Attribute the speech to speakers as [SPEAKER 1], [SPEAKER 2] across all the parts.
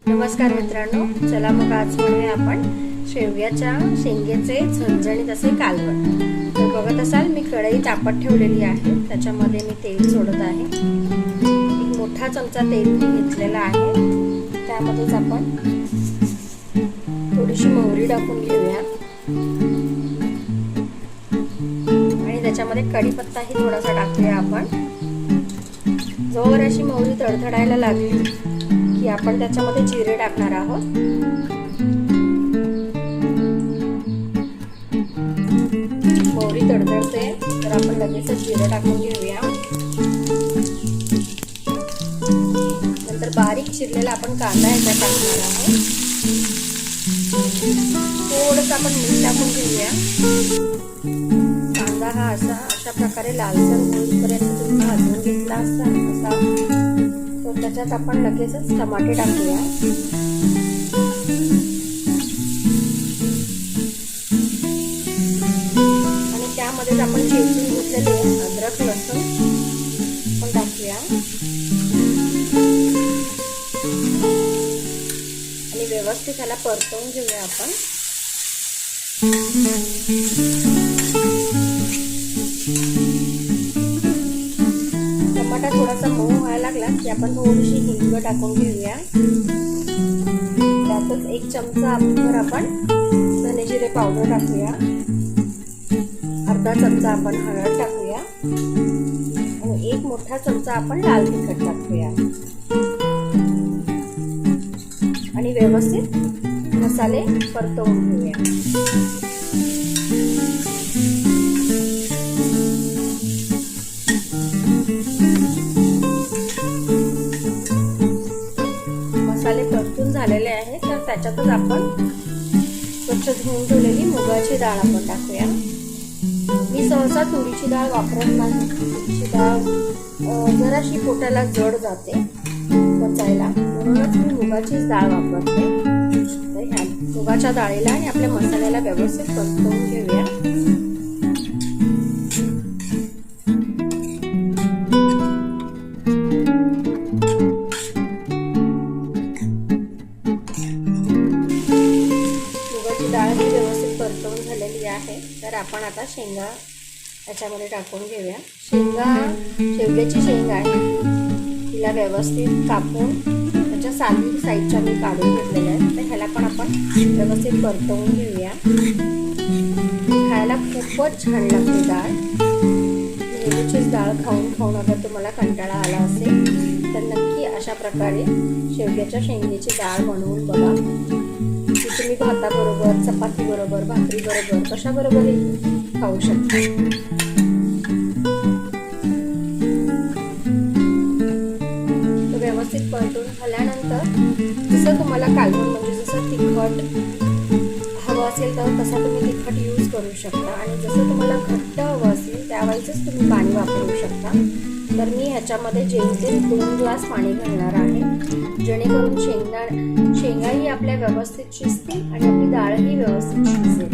[SPEAKER 1] नमस्कार मित्रांनो, चला मग आज बनवूया आपण शेवग्याच्या शेंगेचे झणझणीत असे कालवण। तर बघत असाल मी कढई तापत ठेवलेली आहे, त्याच्यामध्ये मी तेल सोडत आहे। एक मोठा चमचा तेल घेतलेला आहे, त्यामध्येच आपण थोडीशी मोहरी टाकून घेऊया आणि त्याच्यामध्ये कढीपत्ताही थोडासा टाकूया आपण। जोर अशी मोहरी तडतडायला लागली की आपण त्याच्यामध्ये जिरे टाकणार आहोत। मोहरी तडतडते तर आपण लगेच जिरे टाकून घेऊया। नंतर बारीक चिरलेला आपण कांदा याच्यात टाकणार आहोत। थोडंसं आपण मीठ टाकून घेऊया। कांदा हा अशा प्रकारे लालसर होईपर्यंत तुम्ही भाजून घेतला असा तर त्याच्यात आपण लगेचच टमाटे टाकूया। आणि त्यामध्येच आपण चेचून घेतलेले अद्रक लसूण पण टाकूया आणि व्यवस्थित ह्याला परतवून घेऊया आपण। टमाटा थोडासा मऊ व्हायला लागला की आपण थोडीशी हिंग टाकून घेऊया। त्यातच एक चमचा आपण धने जिरे पावडर टाकूया। अर्धा चमचा आपण हळद टाकूया आणि एक मोठा चमचा आपण लाल तिखट टाकूया आणि व्यवस्थित मसाले परतवून घेऊया। मसाले परतून झालेले आहेत तर त्याच्यातच आपण स्वच्छ धुवून ठेवलेली मुगाची डाळ आपण टाकूया। मी सहसा तुरीची डाळ वापरत नाही, तुरीची डाळ जराशी पोटाला जड जाते पचायला, म्हणूनच मी मुगाचीच डाळ वापरते। तर ह्या मुगाच्या डाळीला आणि आपल्या मसाल्याला व्यवस्थित परतवून घेऊया। डाळ ही व्यवस्थित परतवून झालेली आहे तर आपण आता शेंगा याच्यामध्ये टाकून घेऊया। शेवग्याची शेंगा आहे, तिला व्यवस्थित कापून त्याच्या साली साईडच्या मी काढून घेतलेल्या आहेत, तर ह्याला पण आपण व्यवस्थित परतवून घेऊया। खायला खूपच छान लागते डाळ। नेहमीचीच डाळ खाऊन खाऊन अगर तुम्हाला कंटाळा आला असेल तर नक्की अशा प्रकारे शेवग्याच्या शेंगेची डाळ बनवून बघा। तुम्ही भाताबरोबर, चपाती बरोबर, भाकरी बरोबर, कशा बरोबरही खाऊ शकता। तो व्यवस्थित परतून झाल्यानंतर जसं तुम्हाला कालवण म्हणजे जसं तिखट हवं असेल तर तसा तुम्ही तिखट यूज करू शकता आणि जसं तुम्हाला घट्ट हवं असेल त्यावेळेसच तुम्ही पाणी वापरू शकता। तर मी ह्याच्यामध्ये जेमतेम 2 ग्लास पाणी घालणार आहे, जेणेकरून शेंगाही आपल्या व्यवस्थित शिजतील आणि आपली डाळही व्यवस्थित शिजेल।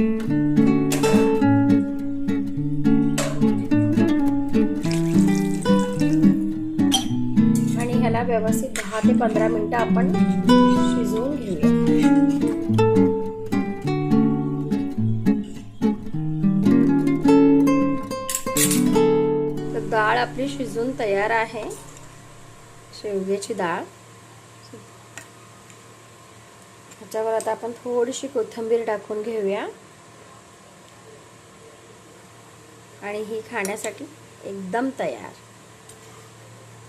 [SPEAKER 1] आणि ह्याला व्यवस्थित 10 ते 15 मिनिटं आपण शिजवून घेऊया। डाळ आपली शिजून तयार आहे, शेवग्याची डाळ। ह्याच्यावर आता आपण थोडीशी कोथिंबीर टाकून घेऊया आणि ही खाण्यासाठी एकदम तयार।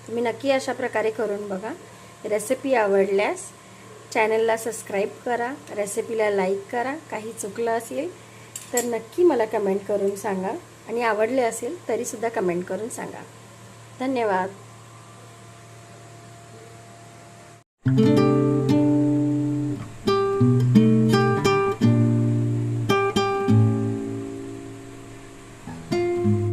[SPEAKER 1] तुम्ही नक्की अशा प्रकारे करून बघा। रेसिपी आवडल्यास चॅनलला सबस्क्राईब करा, रेसिपीला लाईक करा। काही चुकलं असेल तर नक्की मला कमेंट करून सांगा आणि आवडले असेल तरीसुद्धा कमेंट करून सांगा। धन्यवाद।